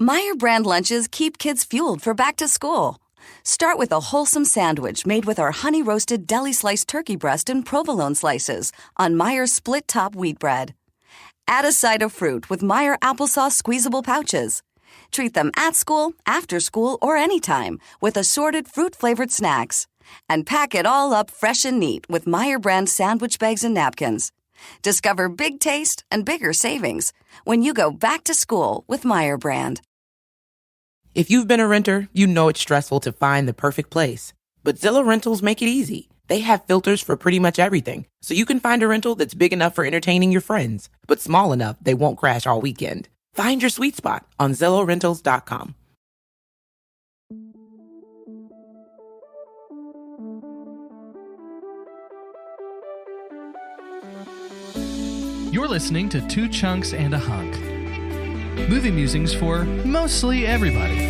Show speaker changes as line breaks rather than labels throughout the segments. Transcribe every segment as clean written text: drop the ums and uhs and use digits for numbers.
Meyer brand lunches keep kids fueled for back to school. Start with a wholesome sandwich made with our honey-roasted deli-sliced turkey breast and provolone slices on Meyer's split-top wheat bread. Add a side of fruit with Meyer applesauce squeezable pouches. Treat them at school, after school, or anytime with assorted fruit-flavored snacks. And pack it all up fresh and neat with Meyer brand sandwich bags and napkins. Discover big taste and bigger savings when you go back to school with Meyer brand.
If you've been a renter, you know it's stressful to find the perfect place. But Zillow Rentals make it easy. They have filters for pretty much everything, so you can find a rental that's big enough for entertaining your friends, but small enough they won't crash all weekend. Find your sweet spot on ZillowRentals.com.
You're listening to Two Chunks and a Hunk. Movie musings for mostly everybody.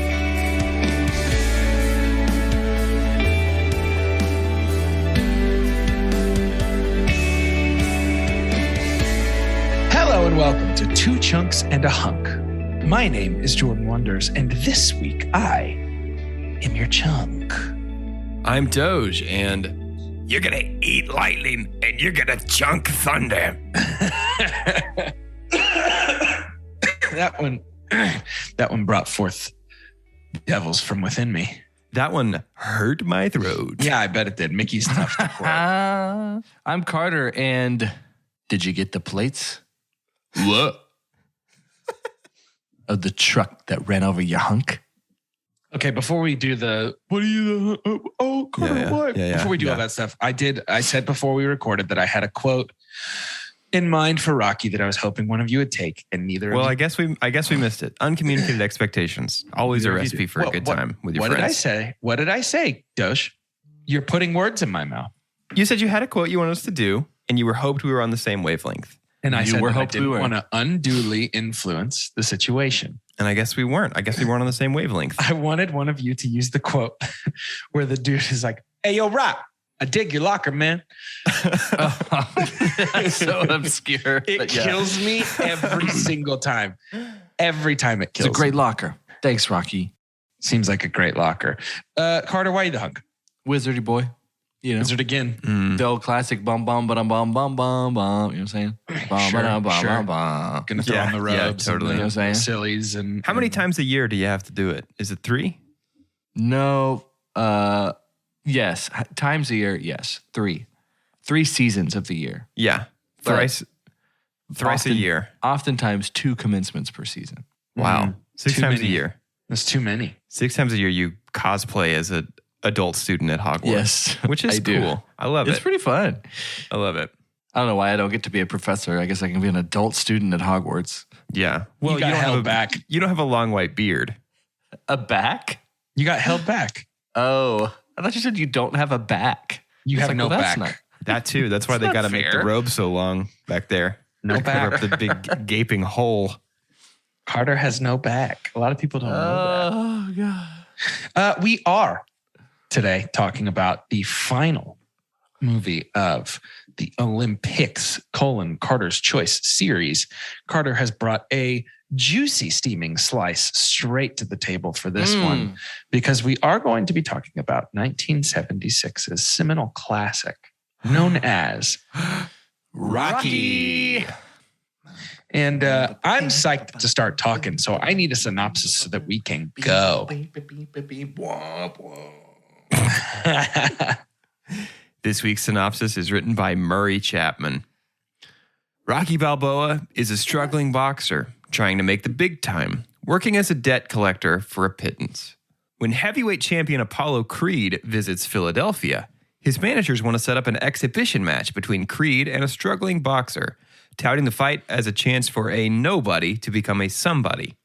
Hello and welcome to Two Chunks and a Hunk. My name is Jordan Wonders, and this week I am your chunk.
I'm Doge, and you're gonna eat lightning and you're gonna chunk thunder.
That one brought forth devils from within me.
That one hurt my throat.
Yeah, I bet it did. Mickey's tough to quote.
I'm Carter, and did you get the plates
What?
of the truck that ran over your hunk?
Okay, before we do the Carter, what? Before we do all that stuff, I said before we recorded that I had a quote in mind for Rocky that I was hoping one of you would take, and neither.
Well,
of you.
I guess we missed it. Uncommunicated expectations. Always a recipe for a good time with your friends.
What did I say, Dosh? You're putting words in my mouth.
You said you had a quote you wanted us to do, and you hoped we were on the same wavelength.
And I said I didn't want to unduly influence the situation.
And I guess we weren't. I guess we weren't on the same wavelength.
I wanted one of you to use the quote where the dude is like, "Hey, yo, Rock, I dig your locker, man."
That's so obscure.
It kills me every single time. Every time it kills me.
It's a great locker. Thanks, Rocky.
Seems like a great locker. Carter, why you the hunk?
Wizardy boy. You know.
Wizard again.
The old classic bum bum ba bum bum bum bum. You know what I'm saying? Bum
Sure.
Bum bum.
Gonna throw on the robes,
totally.
and
You know what I'm saying?
sillies, and
How many times a year do you have to do it? Is it 3?
No. Yes. Times a year. Yes. 3 seasons of the year.
Yeah. Thrice a year.
Oftentimes 2 commencements per season.
Wow. 6
Too
times
many.
a year.
That's too many.
6 times a year you cosplay as an adult student at Hogwarts.
Yes,
Which is
I do.
cool. I love it.
It's pretty fun.
I love it.
I don't know why I don't get to be a professor. I guess I can be an adult student at Hogwarts.
Yeah. Well,
You got held back.
You don't have a long white beard.
A back?
You got held back.
Oh, I thought you said you don't have a back.
You
It's
have
like,
no
well, that's
back.
not-
That too. That's why
That's
they
not
got to make the
fair.
robe so long back there.
No
To cover
back.
up the big gaping hole.
Carter has no back. A lot of people don't know
Oh, God.
that. We are today talking about the final movie of the Olympicks, Carter's Choice series. Carter has brought a juicy steaming slice straight to the table for this one, because we are going to be talking about 1976's seminal classic known as Rocky. And I'm psyched to start talking, so I need a synopsis so that we can go.
This week's synopsis is written by Murray Chapman. Rocky Balboa is a struggling boxer trying to make the big time, working as a debt collector for a pittance. When heavyweight champion Apollo Creed visits Philadelphia, his managers want to set up an exhibition match between Creed and a struggling boxer, touting the fight as a chance for a nobody to become a somebody.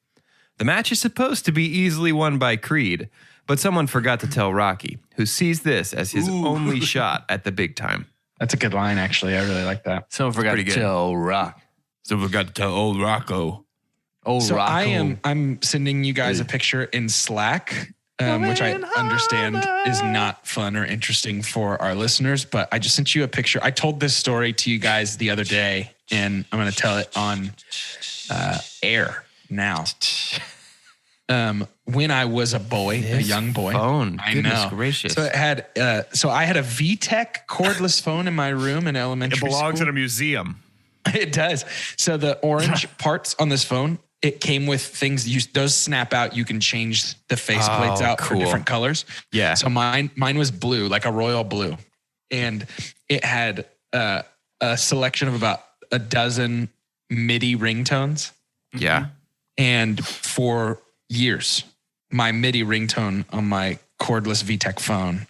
The match is supposed to be easily won by Creed, but someone forgot to tell Rocky, who sees this as his only shot at the big time.
That's a good line, actually. I really like that.
Someone forgot to
pretty good.
tell Rock.
Someone forgot to tell old Rocco.
Old
So
Rocco.
I'm sending you guys a picture in Slack, which I understand is not fun or interesting for our listeners, but I just sent you a picture. I told this story to you guys the other day, and I'm going to tell it on air now. when I was a boy, a young boy.
Phone.
I
Goodness
know.
gracious.
So it had. So I had a VTech cordless phone in my room in elementary school.
in a museum.
It does. So the orange parts on this phone, it came with things. Those snap out. You can change the faceplates out for different colors.
Yeah.
So mine was blue, like a royal blue, and it had a selection of about a dozen MIDI ringtones.
Yeah.
And for years, my MIDI ringtone on my cordless VTech phone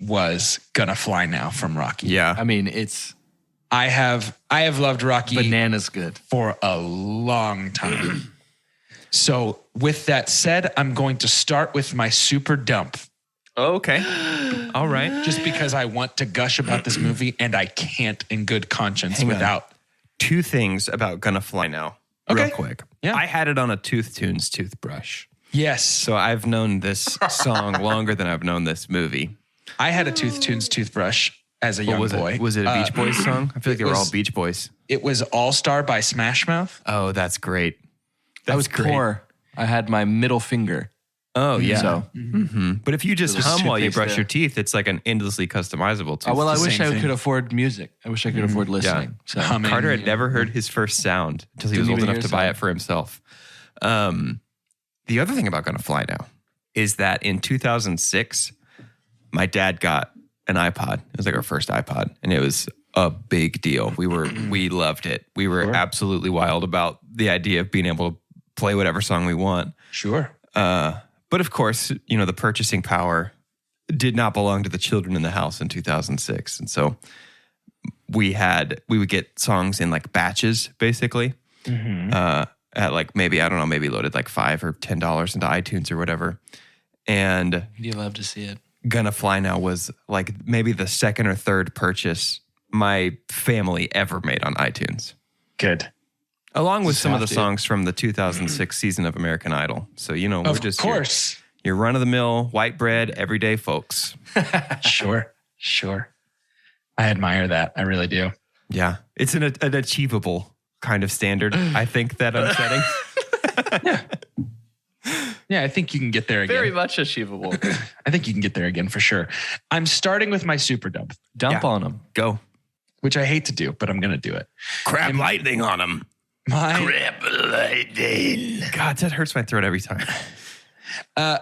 was "Gonna Fly Now" from Rocky.
Yeah.
I mean, it's
I have loved Rocky
bananas good.
for a long time. So with that said, I'm going to start with my super dump.
Okay. All right.
Just because I want to gush about this movie and I can't in good conscience without.
2 things about Gonna Fly Now. Real quick.
Yeah.
I had it on a Tooth Tunes toothbrush.
Yes.
So I've known this song longer than I've known this movie.
I had a Tooth Tunes toothbrush as a young boy.
Was it a Beach Boys song? I feel like they were all Beach Boys.
It was All Star by Smash Mouth.
Oh, that's great.
I was poor. I had my middle finger.
Oh, yeah.
So,
But if you just
Little
hum while you
toothpaste
brush
there.
your teeth, it's like an endlessly customizable tooth.
well, I
the
wish
same
I
thing.
could afford music. I wish I could afford listening. So
Humming.
Carter had never heard his first sound until he was
Didn't
old
even
enough
hear
to buy
sound.
it for himself. The other thing about Gonna Fly Now is that in 2006, my dad got an iPod. It was like our first iPod, and it was a big deal. We loved it. We were absolutely wild about the idea of being able to play whatever song we want.
Sure.
But of course, you know, the purchasing power did not belong to the children in the house in 2006. And so we would get songs in like batches, basically. At like maybe loaded like $5 or $10 into iTunes or whatever. And
you love to see it.
Gonna Fly Now was like maybe the second or third purchase my family ever made on iTunes.
Good.
Along with some of the songs from the 2006 season of American Idol. So, you know, we're
Of
just
course.
your run-of-the-mill, white bread, everyday folks.
Sure. I admire that. I really do.
Yeah. It's an achievable kind of standard, I think, that I'm setting.
Yeah, I think you can get there again.
Very much achievable.
I think you can get there again for sure. I'm starting with my super dump,
Dump on them.
Go.
which I hate to do, but I'm going to do it.
Crab lightning on them. Crab lightning. God, that hurts my throat every time.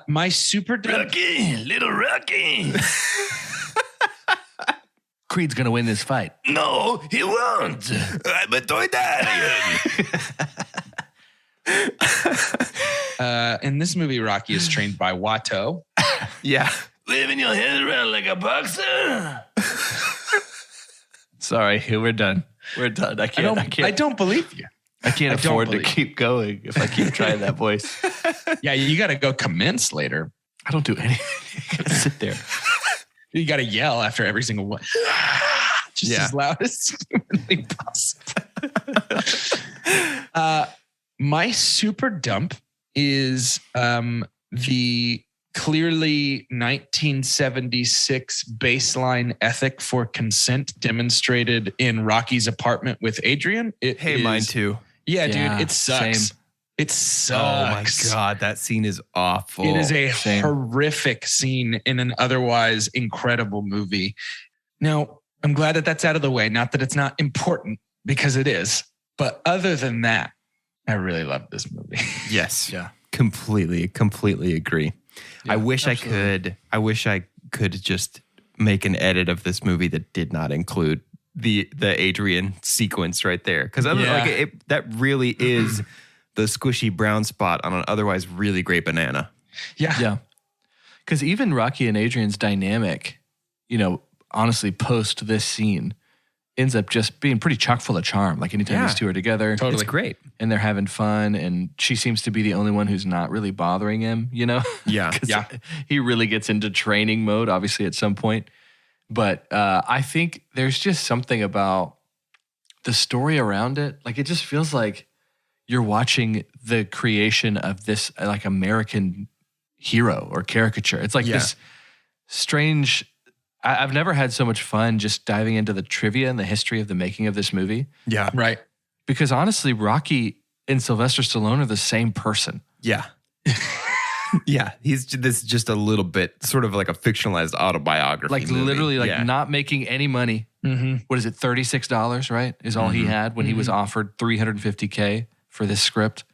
My super dump.
Rocky, little Rocky.
Creed's going to win this fight.
No, he won't. I'm a toydarian.
In this movie, Rocky is trained by Watto.
Yeah. Waving your head around like a boxer.
Sorry, we're done. We're done. I
don't believe you.
I can't
I don't
afford to
believe
keep going if I keep trying that voice.
Yeah, you got to go commence later.
I don't do anything. I gotta sit there.
You got to yell after every single one. Just as loud as humanly possible. My super dump is the clearly 1976 baseline ethic for consent demonstrated in Rocky's apartment with Adrian.
Mine too.
Yeah,
Yeah,
dude, it sucks.
same.
It sucks.
Oh my God, that scene is awful.
It is a
Same.
horrific scene in an otherwise incredible movie. Now, I'm glad that that's out of the way. Not that it's not important, because it is. But other than that, I really love this movie.
Yes.
Yeah.
Completely agree.
Yeah,
I wish
absolutely.
I could just make an edit of this movie that did not include the Adrian sequence right there. Because that really is the squishy brown spot on an otherwise really great banana.
Yeah. Because even Rocky and Adrian's dynamic, honestly, post this scene, ends up just being pretty chock full of charm. Like anytime these two are together,
It's great.
and they're having fun, and she seems to be the only one who's not really bothering him,
Yeah.
'Cause he really gets into training mode, obviously, at some point. But I think there's just something about the story around it. Like, it just feels like you're watching the creation of this, like, American hero or caricature. It's like this strange... I've never had so much fun just diving into the trivia and the history of the making of this movie.
Yeah.
Right.
Because honestly, Rocky and Sylvester Stallone are the same person.
Yeah. Yeah, this is just a little bit sort of like a fictionalized autobiography.
Like
movie.
literally like
Yeah.
not making any money. What is it? $36, right? Is all he had when he was offered $350K for this script.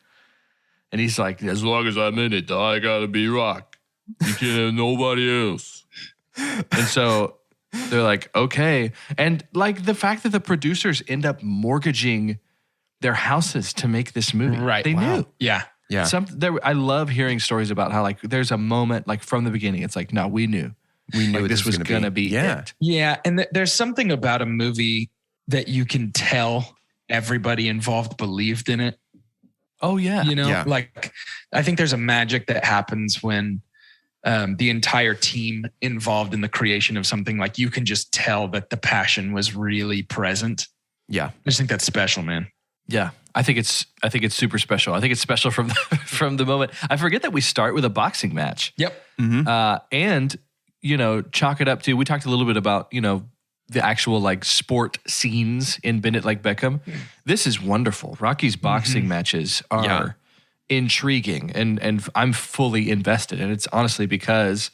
And he's like, as long as I'm in it, I gotta be Rock. You can't have nobody else. And so they're like, okay. And like the fact that the producers end up mortgaging their houses to make this movie.
Right.
They
Wow.
knew.
Yeah.
Yeah.
I love hearing stories about how like there's a moment like from the beginning. It's like, no, we knew.
We knew
Like, this was gonna be
Yeah.
it.
Yeah. And there's something about a movie that you can tell everybody involved believed in it.
Oh yeah.
You know,
Yeah.
like I think there's a magic that happens when the entire team involved in the creation of something, like you can just tell that the passion was really present.
Yeah.
I just think that's special, man.
Yeah, I think it's super special. I think it's special from from the moment. I forget that we start with a boxing match.
Yep.
And you know, chalk it up to. We talked a little bit about the actual like sport scenes in Bend It Like Beckham. This is wonderful. Rocky's boxing matches are intriguing, and I'm fully invested. And it's honestly because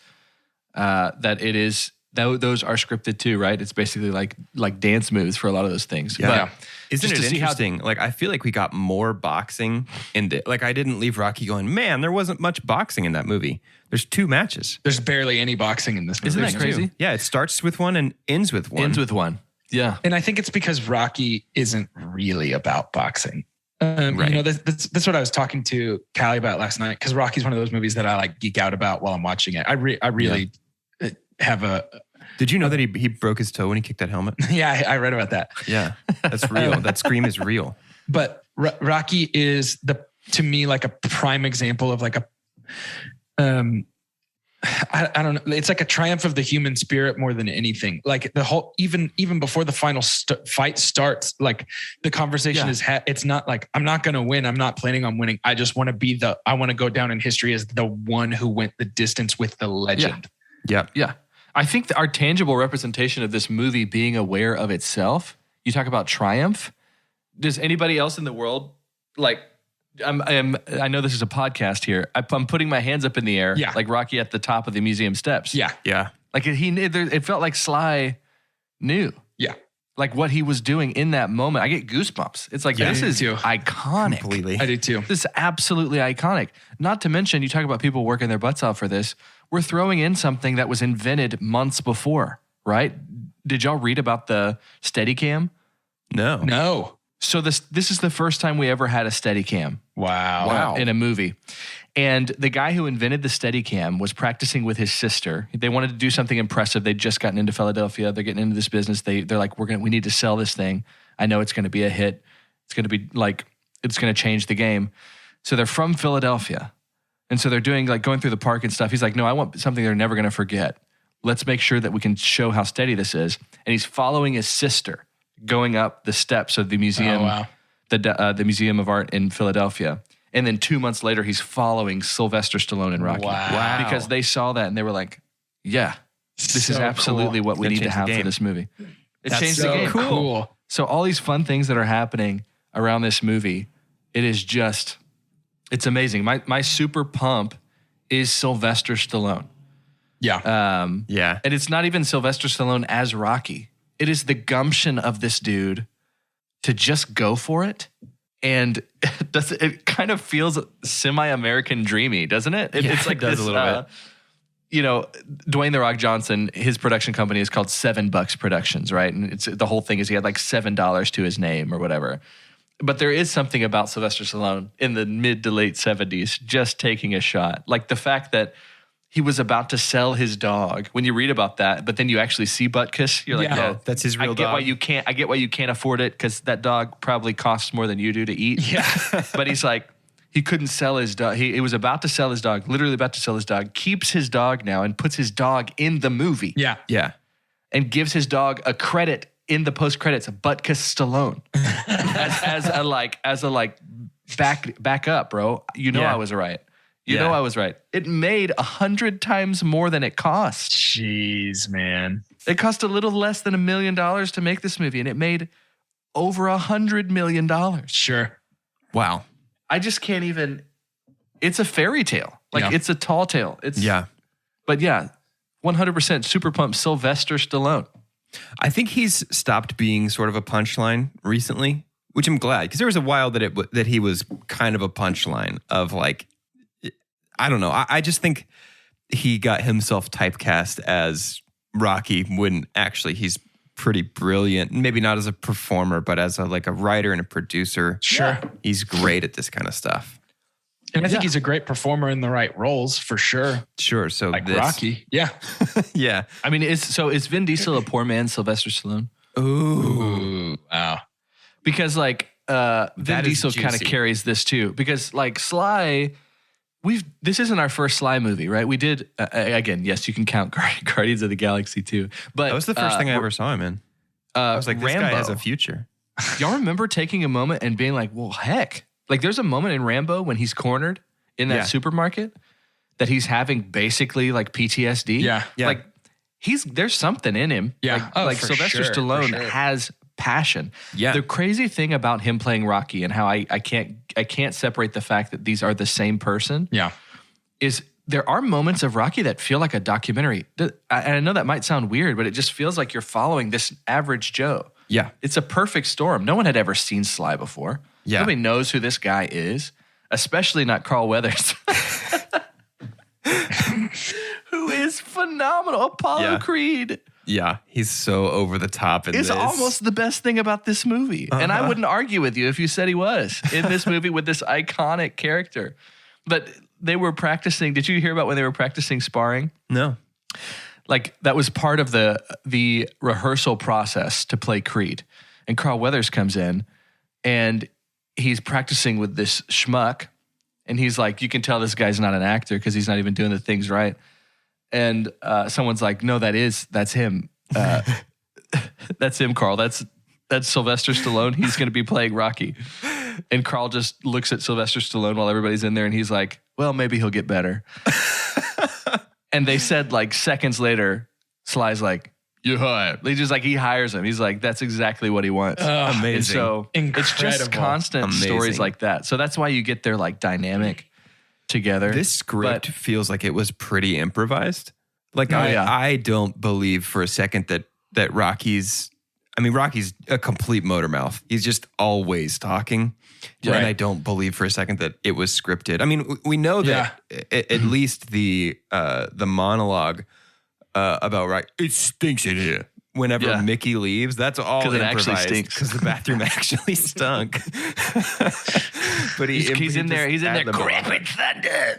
that it is. Those are scripted too, right? It's basically like dance moves for a lot of those things.
Yeah.
But
Isn't
just
it
to see how-
interesting? Like, I feel like we got more boxing in the, like, I didn't leave Rocky going, man, there wasn't much boxing in that movie. There's 2 matches.
There's barely any boxing in this movie.
Isn't that
There's
crazy?
2. Yeah, it starts with one and ends with one.
Ends with one. Yeah.
And I think it's because Rocky isn't really about boxing.
Right.
You know, that's what I was talking to Callie about last night, because Rocky's one of those movies that I like geek out about while I'm watching it. I really have a...
Did you know that he broke his toe when he kicked that helmet?
Yeah, I read about that.
Yeah, that's real. That scream is real.
But Rocky is to me like a prime example of like a, I don't know. It's like a triumph of the human spirit more than anything. Like the whole, even before the final fight starts, like the conversation is, it's not like, I'm not going to win. I'm not planning on winning. I just want to be I want to go down in history as the one who went the distance with the legend.
Yeah.
Yeah. I think that our tangible representation of this movie being aware of itself, you talk about triumph. Does anybody else in the world, like, I know this is a podcast here. I'm putting my hands up in the air, like Rocky at the top of the museum steps.
Yeah.
Yeah.
Like it felt like Sly knew.
Yeah.
Like what he was doing in that moment. I get goosebumps. It's like, this is iconic.
Completely.
I do too.
This is absolutely iconic. Not to mention, you talk about people working their butts out for this. We're throwing in something that was invented months before, right? Did y'all read about the Steadicam?
No.
So this is the first time we ever had a Steadicam.
Wow.
In a movie. And the guy who invented the Steadicam was practicing with his sister. They wanted to do something impressive. They'd just gotten into Philadelphia. They're getting into this business. They're like, we need to sell this thing. I know it's going to be a hit. It's going to be like, it's going to change the game. So they're from Philadelphia. And so they're doing like going through the park and stuff. He's like, no, I want something they're never going to forget. Let's make sure that we can show how steady this is. And he's following his sister going up the steps of the museum, the Museum of Art in Philadelphia. And then 2 months later, he's following Sylvester Stallone and Rocky.
Wow.
Because they saw that and they were like, yeah, this is
So
absolutely
cool.
what we
It's
need
gonna
to
change the
have for
game.
this movie. It
That's
changed
so
the game.
cool.
So all these fun things that are happening around this movie, it is just, it's amazing. My super pump is Sylvester Stallone.
Yeah.
Yeah.
And it's not even Sylvester Stallone as Rocky. It is the gumption of this dude to just go for it. And it kind of feels semi-American dreamy, doesn't it? It's like
it does
this,
a little bit.
You know, Dwayne The Rock Johnson, his production company is called $7 Productions, right? And it's the whole thing is he had like $7 to his name or whatever. But there is something about Sylvester Stallone in the mid to late 70s just taking a shot. Like the fact that he was about to sell his dog. When you read about that, but then you actually see Butkus, you're like,
Yeah, that's his real
I get
dog.
I get why you can't afford it because that dog probably costs more than you do to eat.
Yeah.
But he's like, he couldn't sell his dog. He was about to sell his dog, literally about to sell his dog, keeps his dog now and puts his dog in the movie.
Yeah.
Yeah.
And gives his dog a credit in the post credits, Butkus Stallone, as a back up, bro. You know
Yeah.
I was right. You
Yeah.
know I was right. It made 100 times more than it cost.
Jeez, man.
It cost a little less than $1 million to make this movie, and it made over $100 million.
Sure.
Wow.
I just can't even. It's a fairy tale. Like it's a tall tale. But yeah, 100% super pumped Sylvester Stallone.
I think he's stopped being sort of a punchline recently, which I'm glad, because there was a while that he was kind of a punchline of like, I don't know. I just think he got himself typecast as Rocky when actually he's pretty brilliant. Maybe not as a performer, but as a writer and a producer.
Sure.
He's great at this kind of stuff.
And I think he's a great performer in the right roles for sure.
Sure. So
like Rocky. Yeah.
Yeah.
I mean, is Vin Diesel a poor man Sylvester Stallone?
Ooh.
Wow.
Because Vin Diesel kind of carries this too. Because like Sly, this isn't our first Sly movie, right? We did, again, yes, you can count Guardians of the Galaxy too. But
that was the first thing I ever saw him in. I was like, this
Rambo.
guy has a future.
Y'all remember taking a moment and being like, well, heck. Like there's a moment in Rambo when he's cornered in that supermarket that he's having basically like PTSD.
Yeah.
Like there's something in him.
Yeah.
Like Sylvester Stallone has passion.
Yeah.
The crazy thing about him playing Rocky and how I can't separate the fact that these are the same person.
Yeah.
Is there are moments of Rocky that feel like a documentary. And I know that might sound weird, but it just feels like you're following this average Joe.
Yeah.
It's a perfect storm. No one had ever seen Sly before.
Yeah.
Nobody knows who this guy is, especially not Carl Weathers. Who is phenomenal. Apollo Creed.
Yeah, he's so over the top in this.
It's almost the best thing about this movie. And I wouldn't argue with you if you said he was in this movie with this iconic character. But they were practicing. Did you hear about when they were practicing sparring?
No.
Like that was part of the rehearsal process to play Creed. And Carl Weathers comes in and he's practicing with this schmuck. And he's like, you can tell this guy's not an actor because he's not even doing the things right. And someone's like, no, that's him. That's him, Carl. That's Sylvester Stallone. He's going to be playing Rocky. And Carl just looks at Sylvester Stallone while everybody's in there. And he's like, well, maybe he'll get better. And they said like seconds later, Sly's like, you hired. He hires him. He's like, that's exactly what he wants.
Amazing.
And so it's just constant stories like that. So that's why you get their like dynamic together.
This script feels like it was pretty improvised. Like I don't believe for a second that Rocky's a complete motor mouth. He's just always talking. Right. And I don't believe for a second that it was scripted. I mean, we know that at least the monologue about it stinks in here. Whenever Mickey leaves, that's all improvised.
It actually stinks
because the bathroom actually stunk. But he's in there. He's in there. Grabbing thunder.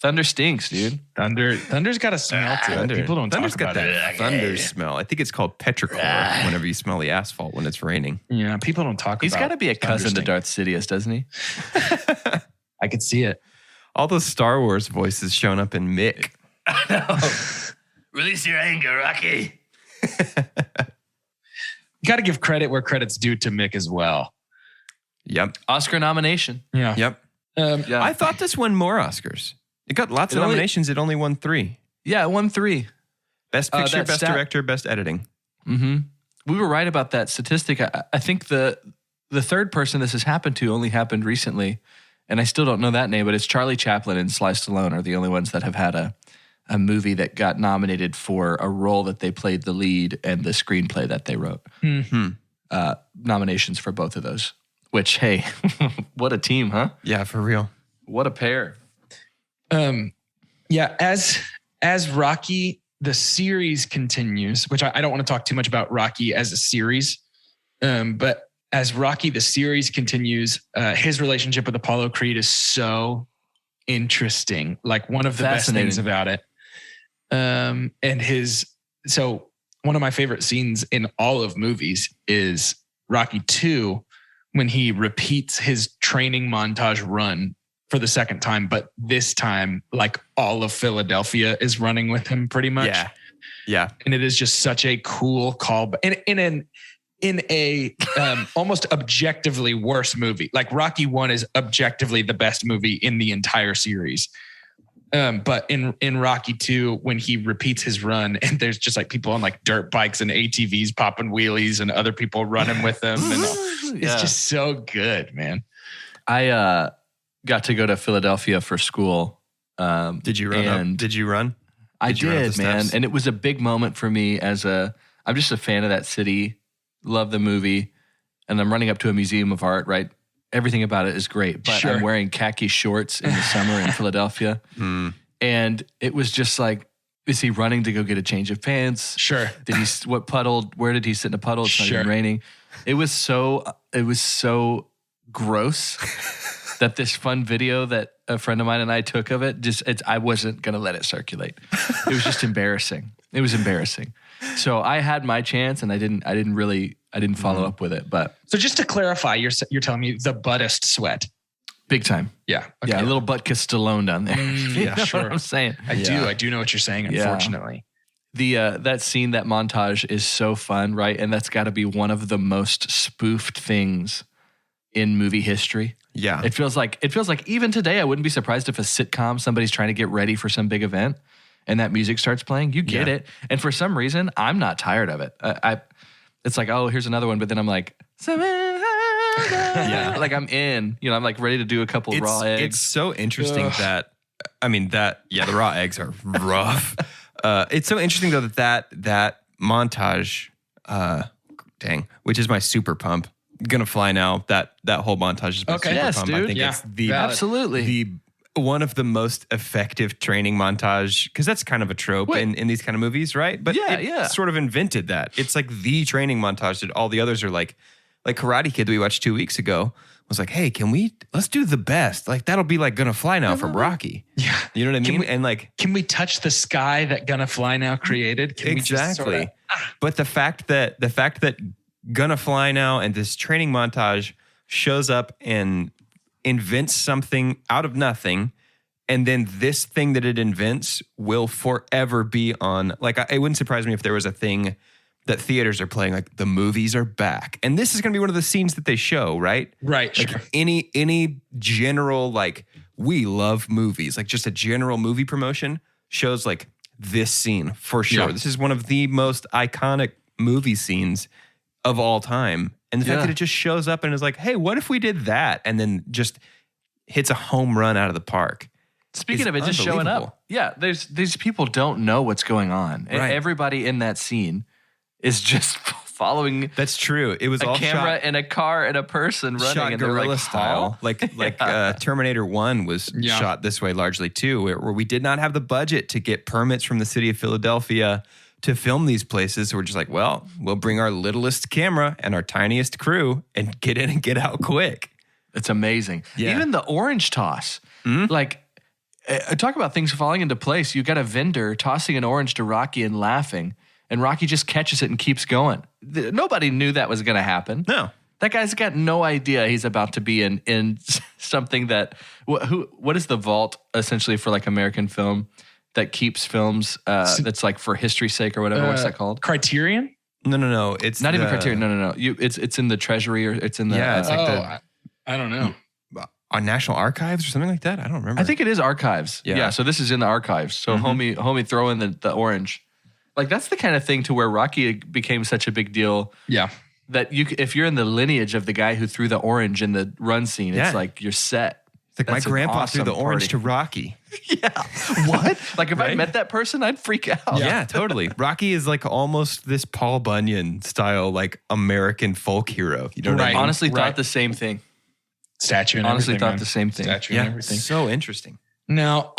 Thunder stinks, dude.
Thunder's got a smell to it. People don't
Thunder's
talk about
got
it.
that thunder smell. I think it's called petrichor. Whenever you smell the asphalt when it's raining.
Yeah, people don't talk about it.
He's got to be a cousin to Darth Sidious, doesn't he?
I could see it.
All those Star Wars voices showing up in Mick.
I know. Release your anger, Rocky.
You got to give credit where credit's due to Mick as well.
Yep.
Oscar nomination.
Yeah.
Yep. I thought this won more Oscars. It got lots of nominations. It only won 3.
Yeah, it won 3.
Best picture, best director, best editing.
Mm-hmm. We were right about that statistic. I think the third person this has happened to only happened recently, and I still don't know that name, but it's Charlie Chaplin and Sly Stallone are the only ones that have had a movie that got nominated for a role that they played the lead and the screenplay that they wrote.
Mm-hmm.
Nominations for both of those. Which, hey, what a team, huh?
Yeah, for real.
What a pair.
Yeah, as Rocky, the series continues, which I don't want to talk too much about Rocky as a series, but as Rocky, the series continues, his relationship with Apollo Creed is so interesting. Like one of the best things about it. So one of my favorite scenes in all of movies is Rocky 2, when he repeats his training montage run for the second time, but this time, like all of Philadelphia is running with him pretty much.
Yeah. Yeah.
And it is just such a cool call. In a almost objectively worse movie. Like Rocky 1 is objectively the best movie in the entire series. But in Rocky 2, when he repeats his run and there's just like people on like dirt bikes and ATVs popping wheelies and other people running with them. And it's just so good, man.
got to go to Philadelphia for school.
Did you run? Did you run?
I
Did you run up
did,
the
man.
steps?
And it was a big moment for me I'm just a fan of that city. Love the movie. And I'm running up to a museum of art, right? Everything about it is great. But
Sure.
I'm wearing khaki shorts in the summer in Philadelphia. And it was just like, is he running to go get a change of pants?
Sure.
Where did he sit in a puddle? It's not even
Sure.
raining. It was so gross that this fun video that a friend of mine and I took of it, I wasn't going to let it circulate. It was just embarrassing. It was embarrassing. So I had my chance and I didn't follow up with it, but
So just to clarify, you're telling me the buttest sweat.
big time.
Yeah. Okay.
Yeah, a little Butt Stallone down there. You know
sure.
what I'm saying?
I do know what you're saying,
Yeah.
unfortunately.
That scene, that montage is so fun, right? And that's got to be one of the most spoofed things in movie history.
Yeah.
It feels like even today, I wouldn't be surprised if a sitcom, somebody's trying to get ready for some big event and that music starts playing. You get it. And for some reason, I'm not tired of it. It's like, oh, here's another one. But then I'm like,
Yeah.
like I'm in, I'm like ready to do a couple raw eggs.
It's so interesting the raw eggs are rough. It's so interesting though that montage, which is my super pump. Gonna Fly Now. That whole montage is my super
Yes,
pump. I
dude.
think
Yeah.
it's the
Absolutely.
one of the most effective training montage, because that's kind of a trope in these kind of movies, right? But it sort of invented that. It's like the training montage that all the others are like Karate Kid that we watched 2 weeks ago was like, hey, let's do the best. Like that'll be like Gonna Fly Now from Rocky.
Yeah.
You know what I mean?
Can we touch the sky that Gonna Fly Now created? Can we just
exactly.
sorta-
But the fact that Gonna Fly Now and this training montage shows up and invents something out of nothing, and then this thing that it invents will forever be on. Like, it wouldn't surprise me if there was a thing that theaters are playing, like the movies are back, and this is going to be one of the scenes that they show, right?
Right.
Like
Sure.
any general, like, we love movies, like just a general movie promotion shows like this scene for sure.
Yeah.
This is one of the most iconic movie scenes of all time. And the fact that it just shows up and is like, hey, what if we did that? And then just hits a home run out of the park.
Speaking of it just showing up. Yeah, these people don't know what's going on. And
Right.
everybody in that scene is just following
That's true. It was
a
all
camera
shot,
and a car and a person running.
shot
And they're
guerrilla
like,
style.
"Huh?"
Like Terminator 1 was shot this way largely too, where we did not have the budget to get permits from the city of Philadelphia to film these places. So we're just like, well, we'll bring our littlest camera and our tiniest crew and get in and get out quick.
It's amazing.
Yeah.
Even the orange toss. Like, talk about things falling into place. You got a vendor tossing an orange to Rocky and laughing, and Rocky just catches it and keeps going. Nobody knew that was going to happen.
No.
That guy's got no idea he's about to be in something that, what is the vault essentially for like American film that keeps films that's like for history's sake or whatever? What's that called?
Criterion?
No. It's
Not even Criterion. No. It's in the Treasury or it's in the.
Yeah,
it's
it's
like
like
I don't know.
on National Archives or something like that. I don't remember.
I think it is archives.
Yeah.
Yeah. So this is in the archives. So homie throw in the orange. Like that's the kind of thing to where Rocky became such a big deal
Yeah.
that if you're in the lineage of the guy who threw the orange in the run scene,
Yeah.
it's like you're set.
It's like
That's
my
an
grandpa threw
awesome
the orange
party.
to Rocky.
Yeah. What? Like if I met that person, I'd freak out.
Yeah, totally. Rocky is like almost this Paul Bunyan style, like American folk hero. You know what I
Right.
mean?
Honestly,
Right.
thought the same thing.
Statue and
Honestly,
everything.
thought
man.
the same thing.
Statue
Yeah,
and everything.
so interesting.
Now,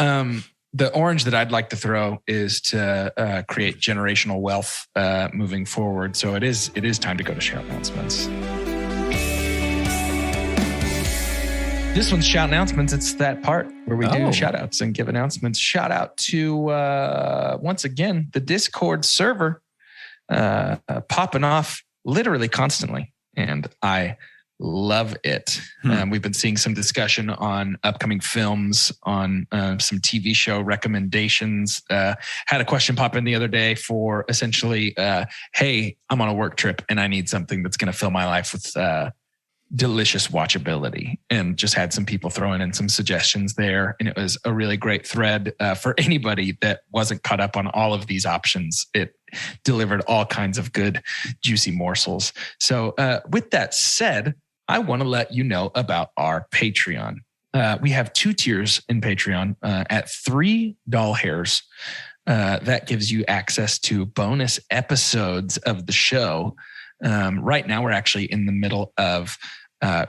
the orange that I'd like to throw is to create generational wealth moving forward. So it is time to go to shout announcements. This one's shout announcements. It's that part where we do shout outs and give announcements. Shout out to, once again, the Discord server popping off literally constantly. And I love it. We've been seeing some discussion on upcoming films, on some TV show recommendations. Had a question pop in the other day for essentially, hey, I'm on a work trip and I need something that's going to fill my life with delicious watchability, and just had some people throwing in some suggestions there. And it was a really great thread for anybody that wasn't caught up on all of these options. It delivered all kinds of good, juicy morsels. So with that said, I want to let you know about our Patreon. We have 2 tiers in Patreon at $3 hairs. That gives you access to bonus episodes of the show. Right now, we're actually in the middle of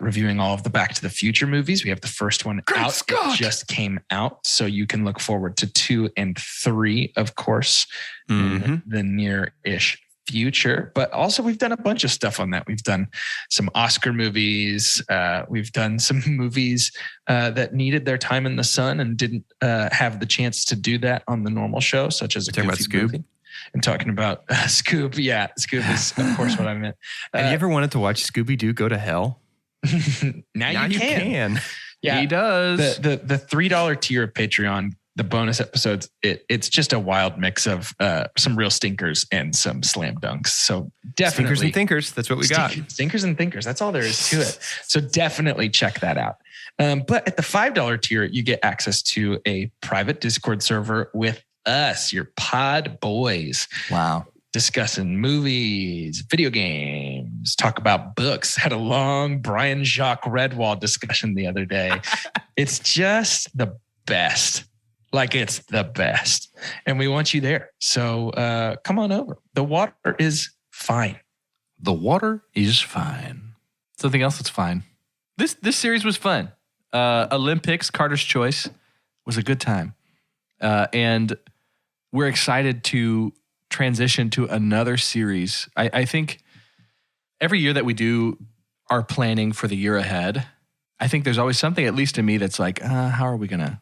reviewing all of the Back to the Future movies. We have the first one out. Scott! It just came out. So you can look forward to 2 and 3, of course, in the near-ish future. But also we've done a bunch of stuff on that. We've done some Oscar movies. We've done some movies that needed their time in the sun and didn't have the chance to do that on the normal show, such as a
talking about Scoob
movie. I'm talking about Scoob. Yeah, Scoob is of course what I meant.
Have you ever wanted to watch Scooby-Doo go to hell?
now you can. Yeah,
he does.
The $3 tier of Patreon, the bonus episodes, it's just a wild mix of some real stinkers and some slam dunks. So definitely
stinkers and thinkers. That's what we got.
Stinkers and thinkers. That's all there is to it. So definitely check that out. But at the $5 tier, you get access to a private Discord server with us, your pod boys.
Wow.
Discussing movies, video games, talk about books. Had a long Brian Jacques Redwall discussion the other day. It's just the best. Like it's the best. And we want you there. So come on over. The water is fine.
The water is fine. Something else that's fine. This series was fun. Olympicks, Carter's Choice was a good time. And we're excited to transition to another series. I think every year that we do our planning for the year ahead, I think there's always something, at least to me, that's like, how are we gonna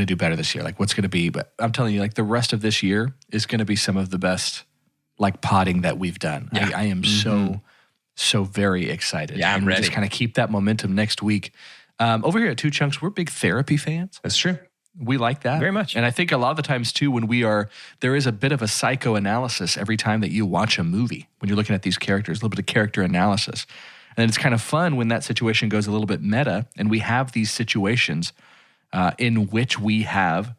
do better this year? Like, what's gonna be? But I'm telling you, like, the rest of this year is gonna be some of the best, like, potting that we've done. Yeah. I am so very excited.
Yeah, I'm ready.
Just kind of keep that momentum next week. Over here at Two Chunks, we're big therapy fans.
That's true.
We like that.
Very much.
And I think a lot of the times too, when there is a bit of a psychoanalysis every time that you watch a movie, when you're looking at these characters, a little bit of character analysis. And it's kind of fun when that situation goes a little bit meta and we have these situations in which we have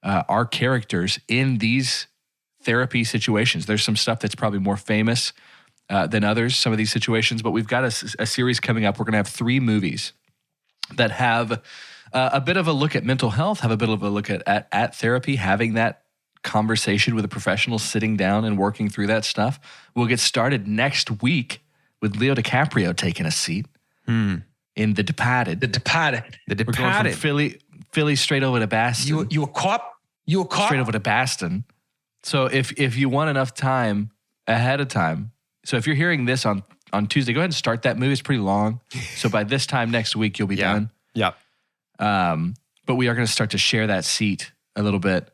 our characters in these therapy situations. There's some stuff that's probably more famous than others, some of these situations, but we've got a series coming up. We're going to have 3 movies that have a bit of a look at mental health, have a bit of a look at therapy, having that conversation with a professional, sitting down and working through that stuff. We'll get started next week with Leo DiCaprio taking a seat in The Departed.
The Departed.
The
We're going from Philly straight over to Boston.
You a cop? You a cop?
Straight over to Boston. So if you want enough time ahead of time, so if you're hearing this on Tuesday, go ahead and start that movie. It's pretty long. So by this time next week, you'll be done.
Yeah.
But we are going to start to share that seat a little bit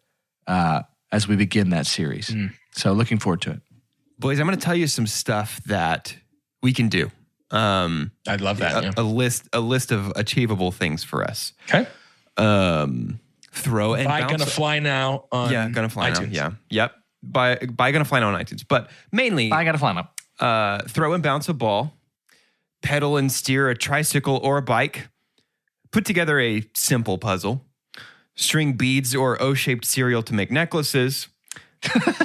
as we begin that series. So looking forward to it.
Boys, I'm going to tell you some stuff that we can do.
I'd love that.
A list of achievable things for us.
Okay.
Throw and bounce.
Gonna Fly Now on
Gonna Fly
iTunes.
Now. Yeah. Yep. Buy Gonna Fly Now on iTunes. But mainly,
I got to fly now.
Throw and bounce a ball, pedal and steer a tricycle or a bike, put together a simple puzzle, string beads or O-shaped cereal to make necklaces,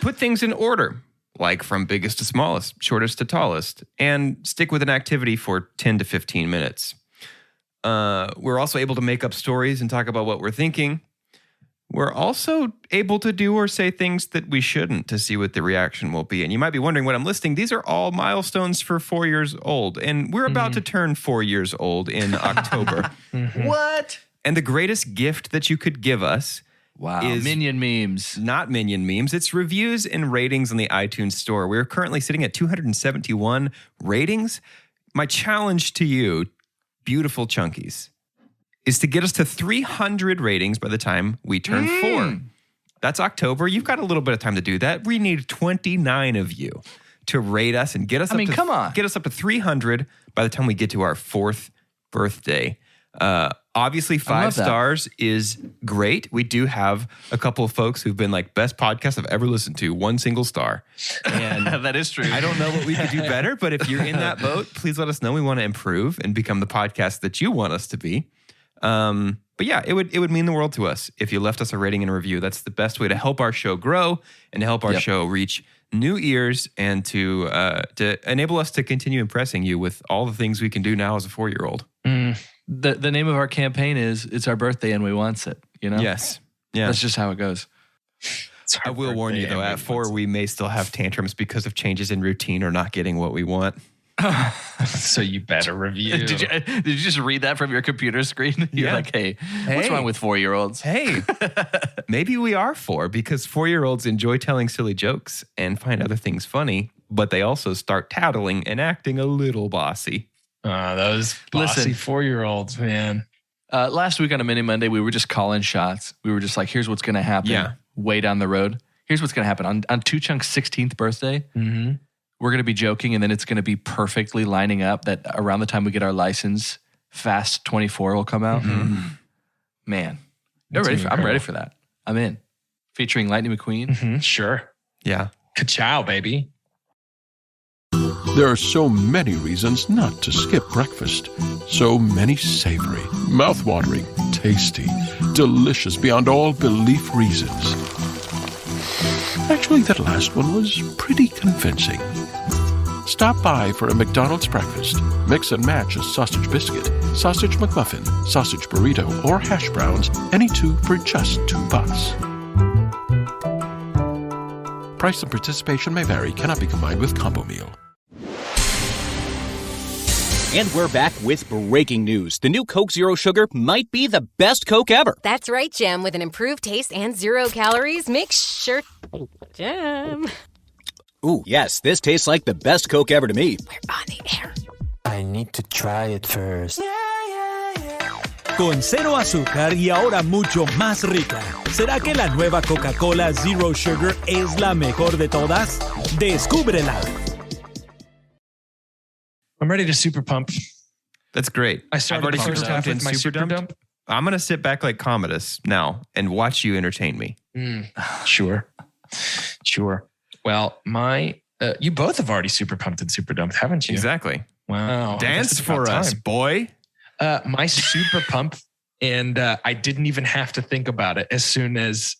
put things in order, like from biggest to smallest, shortest to tallest, and stick with an activity for 10 to 15 minutes. We're also able to make up stories and talk about what we're thinking. We're also able to do or say things that we shouldn't to see what the reaction will be. And you might be wondering what I'm listing. These are all milestones for 4 years old. And we're about to turn 4 years old in October.
What?
And the greatest gift that you could give us is
Minion memes.
Not Minion memes. It's reviews and ratings on the iTunes store. We're currently sitting at 271 ratings. My challenge to you, beautiful chunkies, is to get us to 300 ratings by the time we turn 4. That's October. You've got a little bit of time to do that. We need 29 of you to rate us and get us
come on.
Get us up to 300 by the time we get to our 4th birthday. Obviously, 5 stars is great. We do have a couple of folks who've been like, best podcast I've ever listened to, 1 single star. And
that is true.
I don't know what we could do better, but if you're in that boat, please let us know. We want to improve and become the podcast that you want us to be. But But yeah, it would mean the world to us if you left us a rating and a review. That's the best way to help our show grow and to help our show reach new ears and to enable us to continue impressing you with all the things we can do now as a 4-year-old.
The name of our campaign is "It's Our Birthday and We Wants It." You know?
Yes. Yeah.
That's just how it goes.
I will warn you though, at 4 we may still have tantrums because of changes in routine or not getting what we want.
So you better review.
Did you just read that from your computer screen? You're like, hey, what's wrong with 4-year-olds?
Hey, maybe we are 4 because 4-year-olds enjoy telling silly jokes and find other things funny, but they also start tattling and acting a little bossy.
Those bossy 4-year-olds, man.
Last week on a Mini Monday, we were just calling shots. We were just like, here's what's going to happen way down the road. Here's what's going to happen. On Two Chunk's 16th birthday, we're going to be joking, and then it's going to be perfectly lining up that around the time we get our license, Fast 24 will come out. Man, I'm ready for that. I'm in. Featuring Lightning McQueen.
Sure.
Yeah.
Ka-chow, baby.
There are so many reasons not to skip breakfast. So many savory, mouth-watering, tasty, delicious beyond all belief reasons. Actually, that last one was pretty convincing. Stop by for a McDonald's breakfast. Mix and match a sausage biscuit, sausage McMuffin, sausage burrito, or hash browns, any two for just $2. Price and participation may vary, cannot be combined with combo meal.
And we're back with breaking news. The new Coke Zero Sugar might be the best Coke ever.
That's right, Jim. With an improved taste and 0 calories, make sure... Jim.
Ooh, yes, this tastes like the best Coke ever to me.
We're on the air.
I need to try it first.
Con cero azúcar y ahora mucho más rica. ¿Será que la nueva Coca-Cola Zero Sugar es la mejor de todas? Descúbrela.
I'm ready to super pump.
That's great.
I started the first half with my super dump.
I'm going to sit back like Commodus now and watch you entertain me.
Sure. Well, you both have already super pumped and super dumped, haven't you?
Exactly.
Wow.
Dance for us, boy.
My super pump, and I didn't even have to think about it. As soon as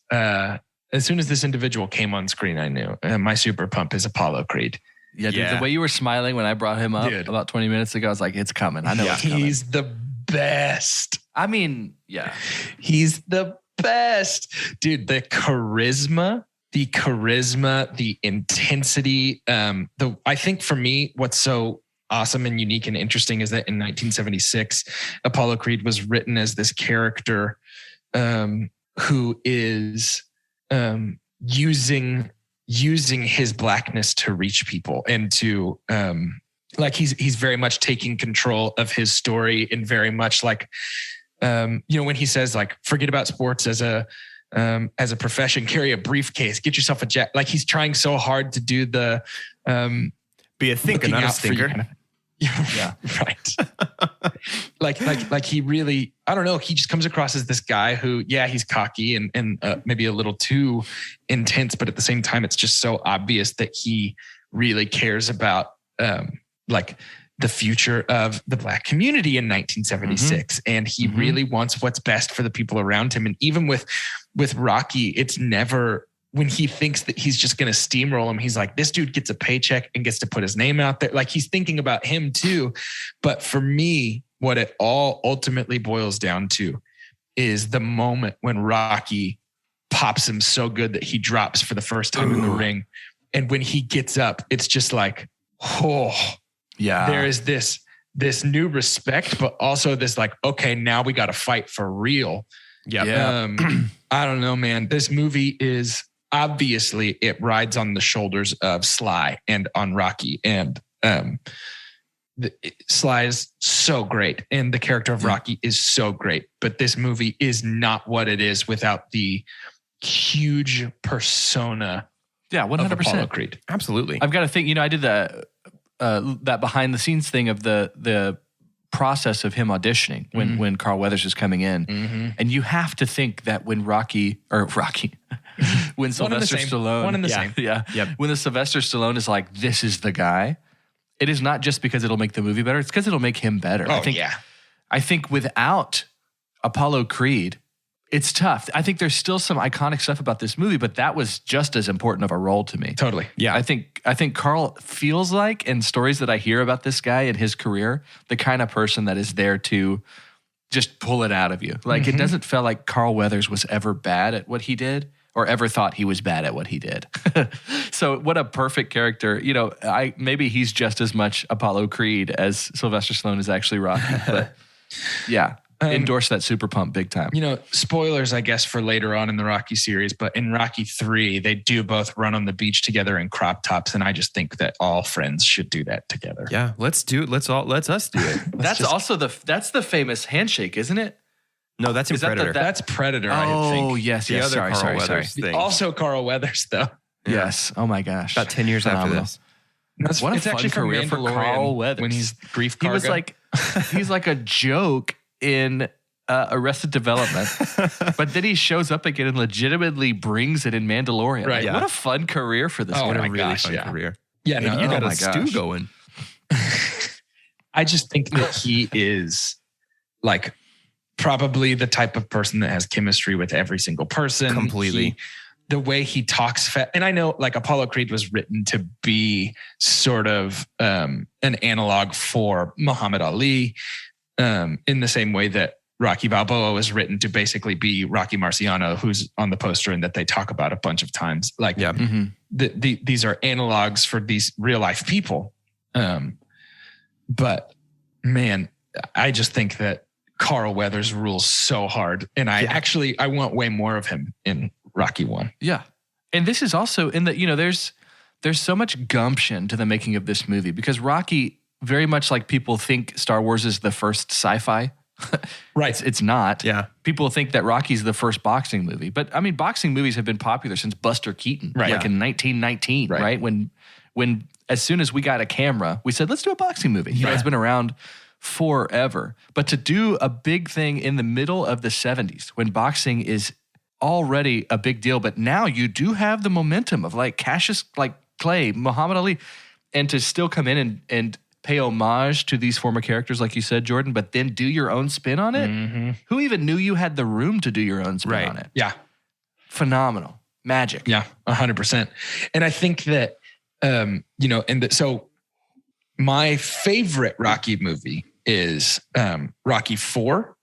this individual came on screen, I knew. My super pump is Apollo Creed.
Yeah, dude, the way you were smiling when I brought him up about 20 minutes ago, I was like, it's coming. I know it's coming. He's
the best.
I mean, yeah.
He's the best. Dude, the charisma, the intensity. I think for me, what's so awesome and unique and interesting is that in 1976, Apollo Creed was written as this character who is using his blackness to reach people and to he's very much taking control of his story and very much like when he says like forget about sports as a profession, carry a briefcase, get yourself a jet. Like he's trying so hard to do the
be a thinker, not a stinker.
Yeah, right. like he really, I don't know. He just comes across as this guy who, he's cocky and maybe a little too intense, but at the same time, it's just so obvious that he really cares about the future of the Black community in 1976, and he really wants what's best for the people around him. And even with Rocky, it's never. When he thinks that he's just going to steamroll him, he's like, this dude gets a paycheck and gets to put his name out there. Like he's thinking about him too. But for me, what it all ultimately boils down to is the moment when Rocky pops him so good that he drops for the first time in the ring. And when he gets up, it's just like, there is this new respect, but also this like, okay, now we got to fight for real.
Yeah.
I don't know, man. This movie is, obviously, it rides on the shoulders of Sly and on Rocky. And Sly is so great. And the character of Rocky is so great. But this movie is not what it is without the huge persona 100%. Of Apollo Creed.
Absolutely.
I've got to think, I did that behind the scenes thing of the process of him auditioning when Carl Weathers is coming in. And you have to think that when when Sylvester Stallone,
one and the same.
Yeah. When the Sylvester Stallone is like, this is the guy, it is not just because it'll make the movie better. It's because it'll make him better. I think without Apollo Creed, it's tough. I think there's still some iconic stuff about this movie, but that was just as important of a role to me.
Totally.
Yeah.
I think Carl feels like, in stories that I hear about this guy and his career, the kind of person that is there to just pull it out of you. Like, it doesn't feel like Carl Weathers was ever bad at what he did or ever thought he was bad at what he did. So what a perfect character. You know, maybe he's just as much Apollo Creed as Sylvester Stallone is actually Rocky. But yeah. Endorse that super pump big time.
You know, spoilers, I guess, for later on in the Rocky series, but in Rocky 3, they do both run on the beach together in crop tops, and I just think that all friends should do that together.
Yeah, let's do it. Let's us do it.
That's the famous handshake, isn't it?
No, that's in Predator.
That's Predator, I think.
Oh, yes.
The other
Sorry.
Weathers thing.
Also Carl Weathers, though.
Yeah.
Yes. Oh my gosh.
About 10 years after this.
What a
it's
fun
actually from
career for
Mandalorian
Carl Weathers.
when he's grief
He
cargo.
was like, he's like a joke in Arrested Development, but then he shows up again and legitimately brings it in Mandalorian.
Right.
Like, what a fun career for this guy.
What a
my
really
gosh,
fun
yeah.
career.
Yeah, no,
You got
oh
a
my
stew
gosh.
going.
I just think that he is like probably the type of person that has chemistry with every single person.
Completely.
The way he talks, and I know like Apollo Creed was written to be sort of an analog for Muhammad Ali, in the same way that Rocky Balboa was written to basically be Rocky Marciano, who's on the poster and that they talk about a bunch of times. Like these are analogs for these real life people. But man, I just think that Carl Weathers rules so hard. And I want way more of him in Rocky 1.
Yeah. And this is also in the, there's so much gumption to the making of this movie because Rocky, very much like people think Star Wars is the first sci-fi.
Right.
It's not.
Yeah.
People think that Rocky's the first boxing movie. But I mean, boxing movies have been popular since Buster Keaton,
Right.
like in 1919, right? When as soon as we got a camera, we said, let's do a boxing movie. You know, it's been around forever. But to do a big thing in the middle of the 70s when boxing is already a big deal, but now you do have the momentum of like Cassius Clay, Muhammad Ali, and to still come in and pay homage to these former characters, like you said, Jordan, but then do your own spin on it. Mm-hmm. Who even knew you had the room to do your own spin on it?
Yeah.
Phenomenal. Magic.
Yeah, 100%. And I think that, so my favorite Rocky movie is Rocky 4.